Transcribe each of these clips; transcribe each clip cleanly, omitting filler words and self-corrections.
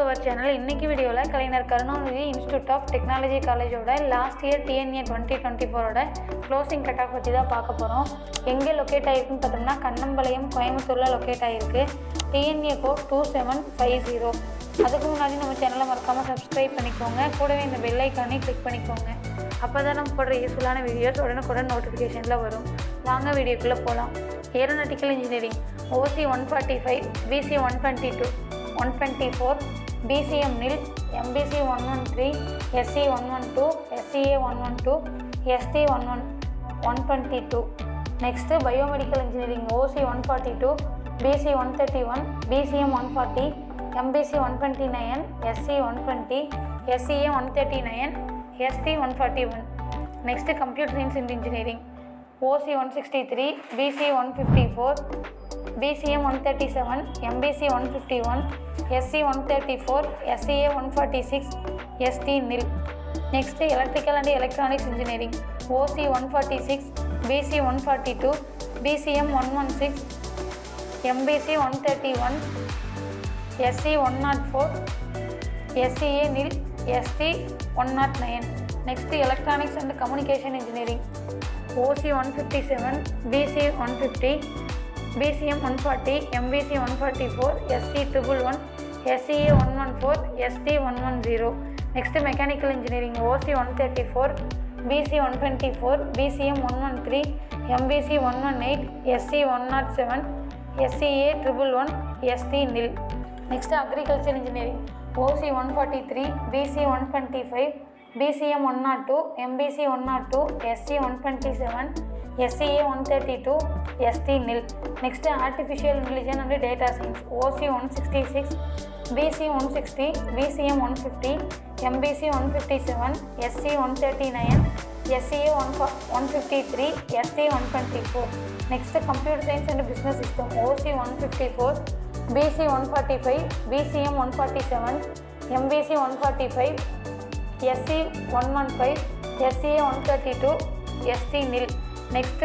அவர் channel. இன்றைக்கி வீடியோவில் Kalaignar Karunanidhi institute of technology காலேஜோட லாஸ்ட் இயர் டிஎன்ஏ 2024ஓட க்ளோசிங் கட் ஆஃப் பற்றி தான் பார்க்க போகிறோம். எங்கே லொக்கேட் ஆகிருக்குன்னு பார்த்தோம்னா கண்ணம்பாளையம், கோயம்புத்தூரில் லொக்கேட் ஆகிருக்கு. DNA code 2750. அதுக்கு முன்னாடி நம்ம சேனலை மறக்காமல் சப்ஸ்கிரைப் பண்ணிக்கோங்க. கூடவே இந்த பெல் ஐக்கானே கிளிக் பண்ணிக்கோங்க. அப்போ தான் நம்ம போடுற யூஸ்ஃபுல்லான வீடியோஸ் உடனுக்குடன் நோட்டிஃபிகேஷனில் வரும். வாங்க வீடியோக்குள்ளே போகலாம். Aeronautical engineering OC 145, BC 122, 124, BCM NIL, MBC 113, SC 112, SCA 112, ST 122. Next Biomedical Engineering OC 142, BC 131, BCM 140, MBC 129, SC 120, SCA 139, ST 141. Next Computer Science and Engineering OC 163, BC 154, BCM 137, MBC 151, SC 134, SCA 146, ST NIL. Next Electrical and Electronics Engineering OC 146, BC 142, BCM 116, MBC 131, SC 104, SCA NIL, ST 109. Next Electronics and Communication Engineering OC 157, BC 150, BCM 140, MBC 144, SC 111, SCA 114, ST 110. Next Mechanical Engineering OC 134, BC 124, BCM 113, MBC 118, SC 107, SCA 111, ST NIL. Next Agriculture Engineering OC 143, BC 125, BCM 102, MBC 102, SC 127, SCA 132, ST NIL. Next Artificial Intelligence and Data Science OC 166, BC 160, BCM 150, MBC 157, SC 139, SCA 153, ST 124. Next Computer Science and Business System OC 154, BC 145, BCM 147, MBC 145, SC 115, SCA 132, ST NIL. Next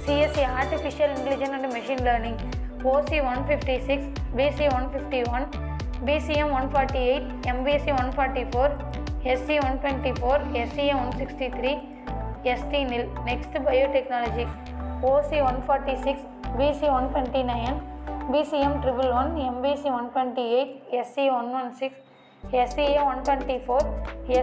CSE Artificial Intelligence and Machine Learning OC 156, BC 151, BCM 148, MBC 144, SC 124, SCA 163, ST NIL. Next Biotechnology OC 146, BC 129, BCM 111, MBC 128, SC 116, SCA 124,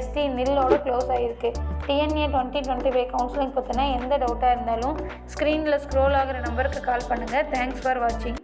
ST NILோட close ஆகிருக்கு. DNA 2025 counselling பற்றின எந்த டவுட்டாக இருந்தாலும் ஸ்க்ரீனில் scroll ஆகிற நம்பருக்கு கால் பண்ணுங்கள். Thanks for வாட்சிங்.